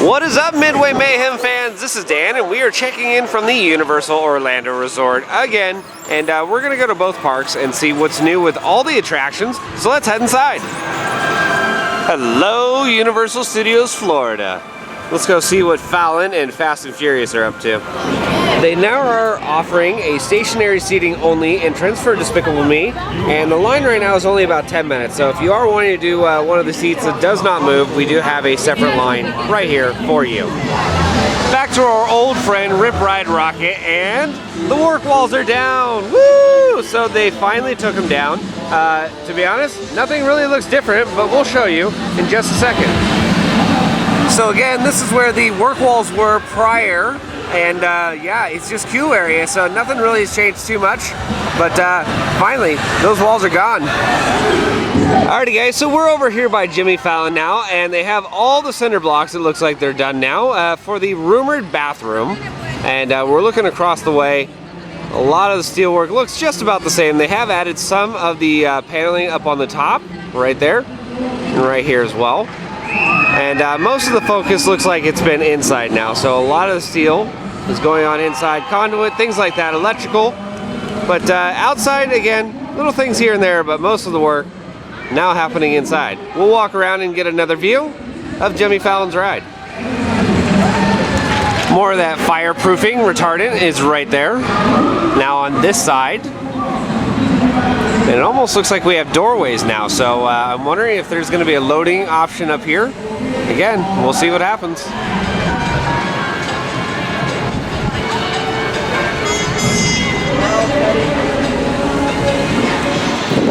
What is up, Midway Mayhem fans? This is Dan, and we are checking in from the Universal Orlando Resort again. And we're going to go to both parks and see what's new with all the attractions. So let's head inside. Hello, Universal Studios Florida. Let's go see what Fallon and Fast and Furious are up to. They now are offering a stationary seating only entrance for Despicable Me, and the line right now is only about 10 minutes. So if you are wanting to do one of the seats that does not move, we do have a separate line right here for you. Back to our old friend Rip Ride Rocket, and the work walls are down. Woo! So they finally took them down. To be honest, nothing really looks different, but we'll show you in just a second. So again, this is where the work walls were prior, and yeah, it's just queue area, so nothing really has changed too much, but finally, those walls are gone. Alrighty guys, so we're over here by Jimmy Fallon now, and they have all the cinder blocks, it looks like they're done now, for the rumored bathroom, and we're looking across the way. A lot of the steelwork looks just about the same. They have added some of the paneling up on the top, right there, and right here as well. And most of the focus looks like it's been inside now. So a lot of the steel is going on inside, conduit, things like that, electrical. But outside, again, little things here and there, but most of the work now happening inside. We'll walk around and get another view of Jimmy Fallon's ride. More of that fireproofing retardant is right there. Now on this side, and it almost looks like we have doorways now, so I'm wondering if there's going to be a loading option up here. Again, we'll see what happens.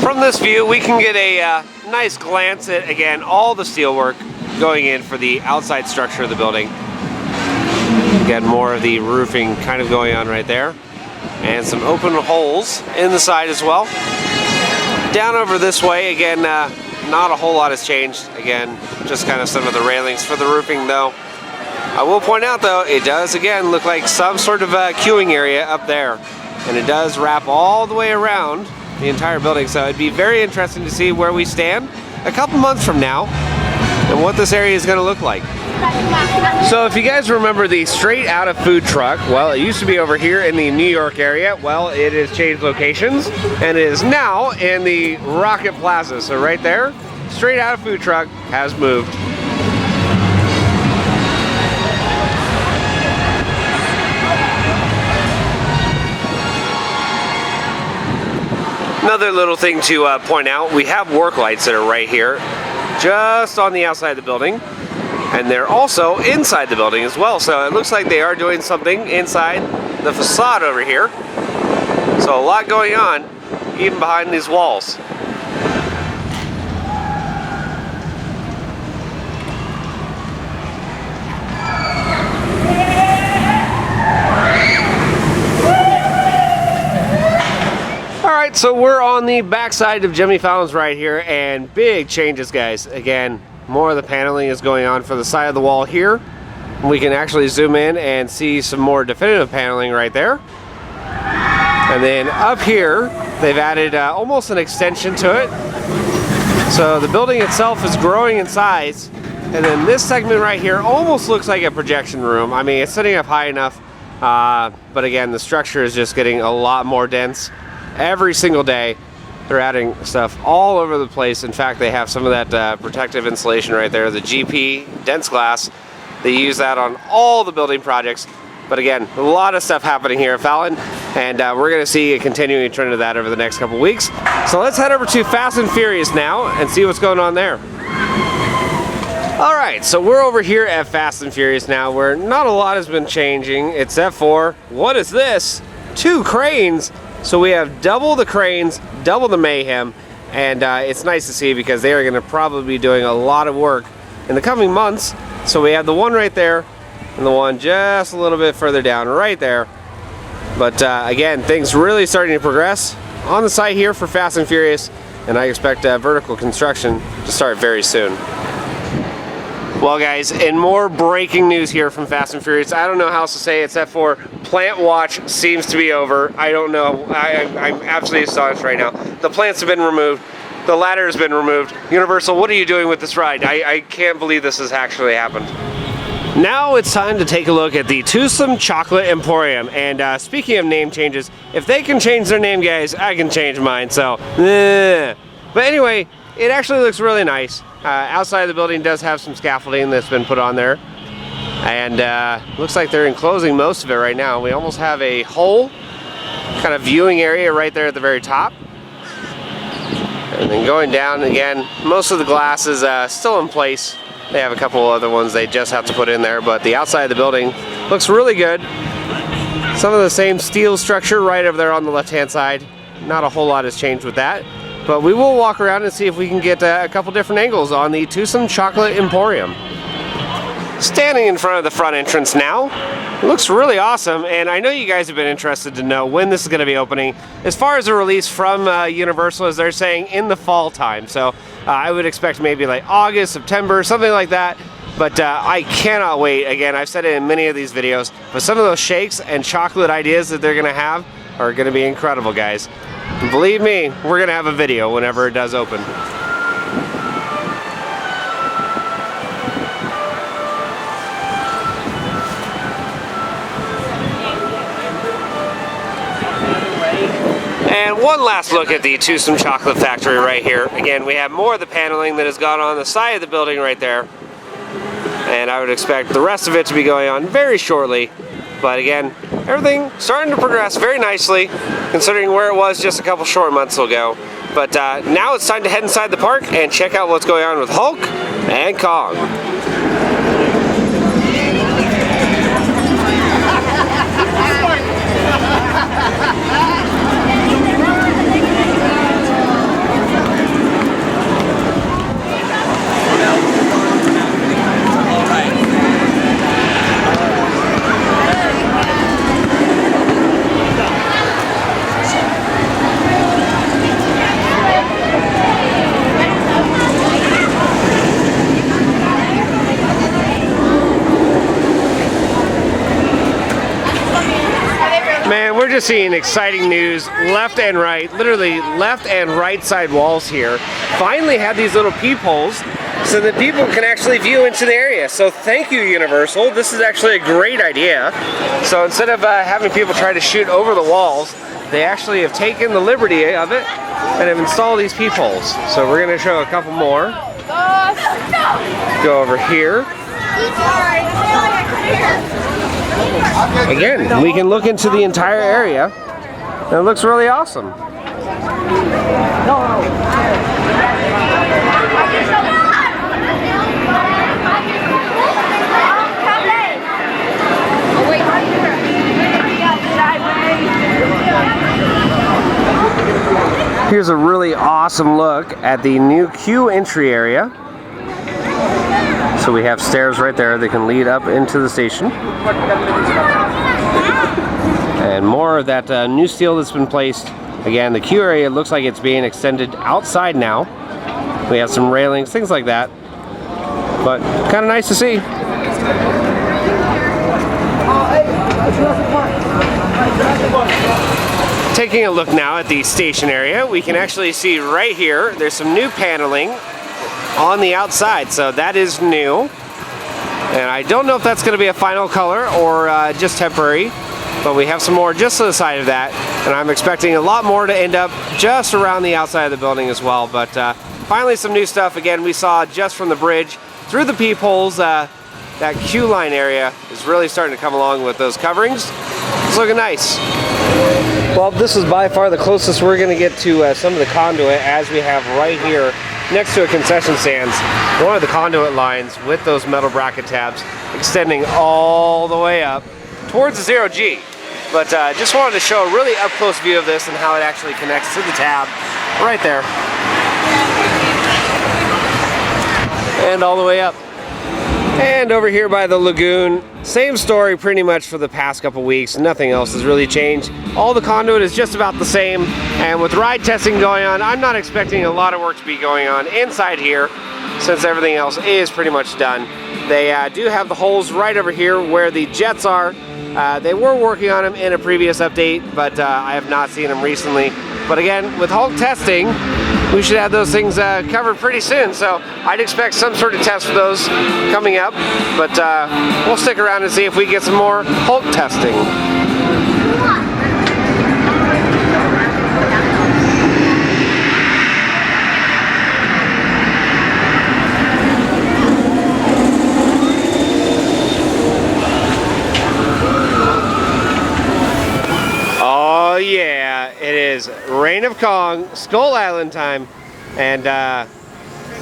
From this view, we can get a nice glance at, again, all the steelwork going in for the outside structure of the building. Again, more of the roofing kind of going on right there. And some open holes in the side as well. Down over this way, again, not a whole lot has changed. Again, just kind of some of the railings for the roofing though. I will point out though, it does again look like some sort of queuing area up there. And it does wrap all the way around the entire building. So it'd be very interesting to see where we stand a couple months from now and what this area is going to look like. So if you guys remember the Straight Out of food truck, well, it used to be over here in the New York area. Well, it has changed locations and it is now in the Rocket Plaza. So right there, Straight Out of food truck has moved. Another little thing to point out, we have work lights that are right here, just on the outside of the building. And they're also inside the building as well. So it looks like they are doing something inside the facade over here. So a lot going on, even behind these walls. Alright, so we're on the backside of Jimmy Fallon's right here, and big changes, guys. Again, more of the paneling is going on for the side of the wall here. We can actually zoom in and see some more definitive paneling right there. And then up here, they've added almost an extension to it. So the building itself is growing in size. And then this segment right here almost looks like a projection room. I mean, it's sitting up high enough. But again, the structure is just getting a lot more dense every single day. They're adding stuff all over the place. In fact, they have some of that protective insulation right there, the GP dense glass. They use that on all the building projects. But again, a lot of stuff happening here at Fallon, and we're going to see a continuing trend of that over the next couple weeks. So let's head over to Fast and Furious now and see what's going on there. Alright, so we're over here at Fast and Furious now, where not a lot has been changing, except for, what is this? 2 cranes. So we have double the cranes, double the mayhem, and it's nice to see because they are going to probably be doing a lot of work in the coming months. So we have the one right there and the one just a little bit further down right there. But again, things really starting to progress on the site here for Fast and Furious, and I expect vertical construction to start very soon. Well guys, and more breaking news here from Fast and Furious. I don't know how else to say it except for plant watch seems to be over. I don't know. I'm absolutely astonished right now. The plants have been removed. The ladder has been removed. Universal, what are you doing with this ride? I can't believe this has actually happened. Now it's time to take a look at the Toothsome Chocolate Emporium. And speaking of name changes, if they can change their name, guys, I can change mine. So, but anyway, it actually looks really nice. Outside of the building does have some scaffolding that's been put on there. And looks like they're enclosing most of it right now. We almost have a whole kind of viewing area right there at the very top. And then going down again, most of the glass is still in place. They have a couple other ones they just have to put in there, but the outside of the building looks really good. Some of the same steel structure right over there on the left-hand side. Not a whole lot has changed with that, but we will walk around and see if we can get a couple different angles on the Toothsome Chocolate Emporium. Standing in front of the front entrance now. It looks really awesome, and I know you guys have been interested to know when this is going to be opening. As far as a release from Universal, as they're saying, in the fall time. So I would expect maybe like August, September, something like that. But I cannot wait. Again, I've said it in many of these videos, but some of those shakes and chocolate ideas that they're going to have are going to be incredible, guys. And believe me, we're going to have a video whenever it does open. And one last look at the Twosome Chocolate Factory right here. Again, we have more of the paneling that has gone on the side of the building right there. And I would expect the rest of it to be going on very shortly. But again, everything starting to progress very nicely, considering where it was just a couple short months ago. But now it's time to head inside the park and check out what's going on with Hulk and Kong. Man, we're just seeing exciting news left and right, literally left and right side walls here. Finally have these little peepholes so that people can actually view into the area. So thank you, Universal. This is actually a great idea. So instead of having people try to shoot over the walls, they actually have taken the liberty of it and have installed these peepholes. So we're going to show a couple more. Go over here. Again, we can look into the entire area, and it looks really awesome. Here's a really awesome look at the new queue entry area. So we have stairs right there that can lead up into the station. And more of that new steel that's been placed. Again, the queue area looks like it's being extended outside now. We have some railings, things like that. But kind of nice to see. Taking a look now at the station area, we can actually see right here, there's some new paneling on the outside, so that is new. And I don't know if that's going to be a final color or just temporary, but we have some more just to the side of that, and I'm expecting a lot more to end up just around the outside of the building as well. But finally some new stuff. Again, we saw just from the bridge through the peepholes, that queue line area is really starting to come along with those coverings. It's looking nice. Well, this is by far the closest we're going to get to some of the conduit, as we have right here next to a concession stands, one of the conduit lines with those metal bracket tabs extending all the way up towards the 0G. But just wanted to show a really up-close view of this and how it actually connects to the tab right there. And all the way up. And over here by the lagoon, same story pretty much for the past couple weeks. Nothing else has really changed. All the conduit is just about the same. And with ride testing going on, I'm not expecting a lot of work to be going on inside here, since everything else is pretty much done. They do have the holes right over here where the jets are. They were working on them in a previous update, but I have not seen them recently. But again, with Hulk testing, we should have those things covered pretty soon. So I'd expect some sort of test for those coming up, but we'll stick around and see if we get some more Hulk testing. Oh yeah, it is Reign of Kong, Skull Island time, and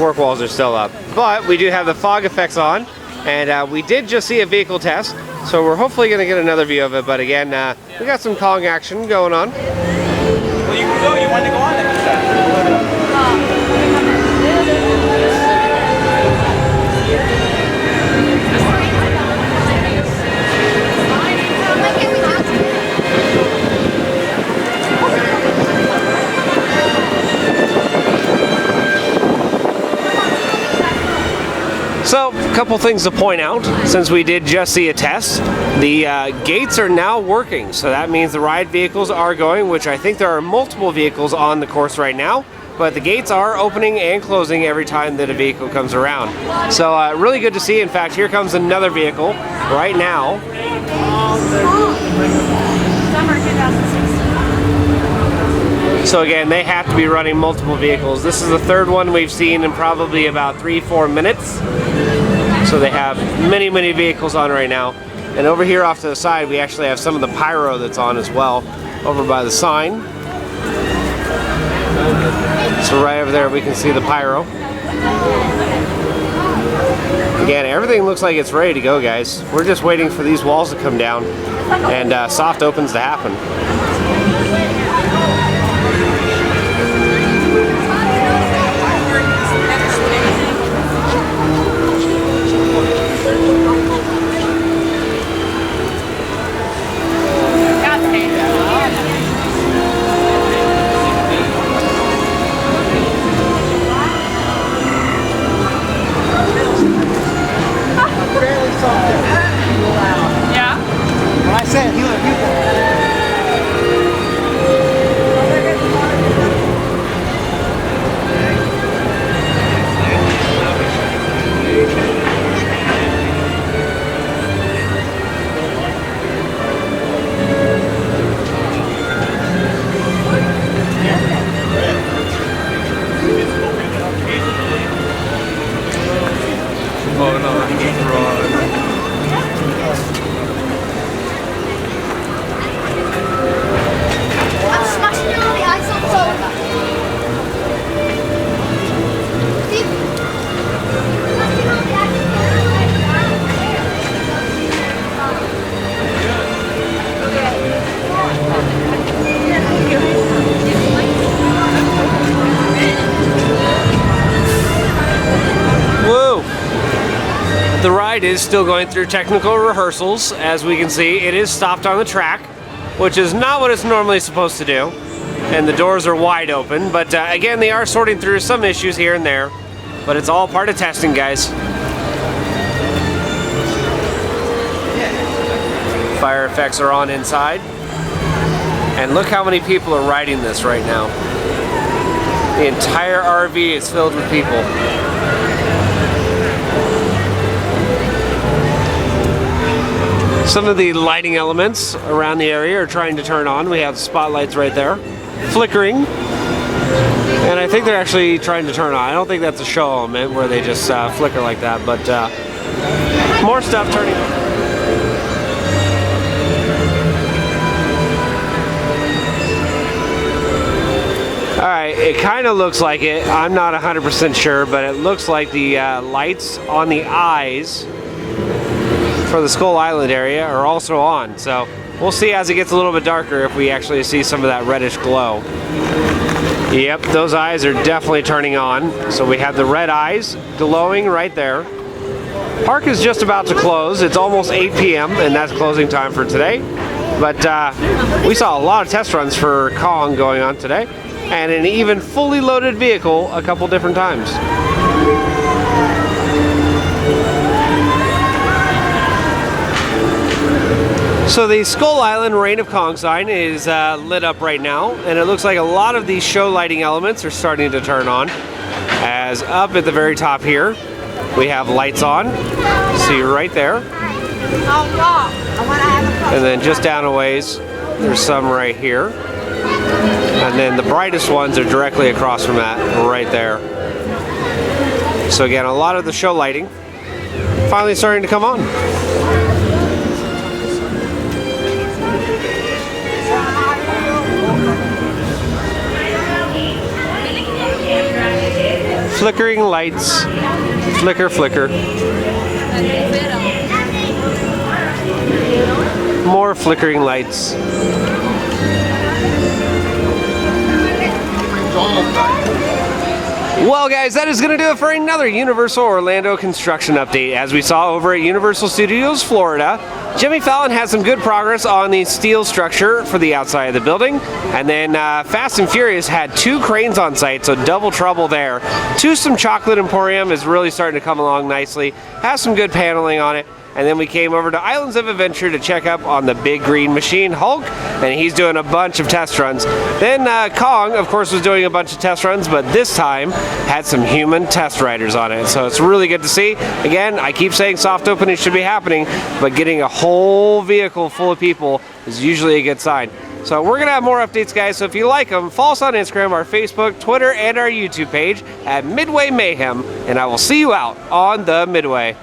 work walls are still up. But we do have the fog effects on, and we did just see a vehicle test, so we're hopefully going to get another view of it. But again, we got some Kong action going on. Well, you can go. You want to go on it? So, a couple things to point out, since we did just see a test. The gates are now working, so that means the ride vehicles are going, which I think there are multiple vehicles on the course right now, but the gates are opening and closing every time that a vehicle comes around. So, really good to see. In fact, here comes another vehicle right now. So again, they have to be running multiple vehicles. This is the third one we've seen in probably about 3-4 minutes. So they have many, many vehicles on right now. And over here off to the side, we actually have some of the pyro that's on as well, over by the sign. So right over there, we can see the pyro. Again, everything looks like it's ready to go, guys. We're just waiting for these walls to come down and soft opens to happen. Yeah. When I said you The ride is still going through technical rehearsals. As we can see, it is stopped on the track, which is not what it's normally supposed to do. And the doors are wide open, but again, they are sorting through some issues here and there, but it's all part of testing, guys. Fire effects are on inside. And look how many people are riding this right now. The entire RV is filled with people. Some of the lighting elements around the area are trying to turn on. We have spotlights right there, flickering. And I think they're actually trying to turn on. I don't think that's a show element where they just flicker like that, but more stuff turning on. Alright, it kind of looks like it. I'm not 100% sure, but it looks like the lights on the eyes for the Skull Island area are also on. So we'll see as it gets a little bit darker if we actually see some of that reddish glow. Yep, those eyes are definitely turning on. So we have the red eyes glowing right there. Park is just about to close. It's almost 8 p.m. and that's closing time for today. But we saw a lot of test runs for Kong going on today, and an even fully loaded vehicle a couple different times. So the Skull Island Reign of Kong sign is lit up right now, and it looks like a lot of these show lighting elements are starting to turn on. As up at the very top here, we have lights on. See right there. And then just down a ways, there's some right here. And then the brightest ones are directly across from that, right there. So again, a lot of the show lighting finally starting to come on. Flickering lights, flicker, flicker. More flickering lights. Well guys, that is going to do it for another Universal Orlando construction update. As we saw over at Universal Studios Florida, Jimmy Fallon had some good progress on the steel structure for the outside of the building. And then Fast and Furious had 2 cranes on site, so double trouble there. Toothsome Chocolate Emporium is really starting to come along nicely. Has some good paneling on it. And then we came over to Islands of Adventure to check up on the big green machine, Hulk, and he's doing a bunch of test runs. Then Kong, of course, was doing a bunch of test runs, but this time had some human test riders on it. So it's really good to see. Again, I keep saying soft opening should be happening, but getting a whole vehicle full of people is usually a good sign. So we're going to have more updates, guys. So if you like them, follow us on Instagram, our Facebook, Twitter, and our YouTube page at Midway Mayhem, and I will see you out on the Midway.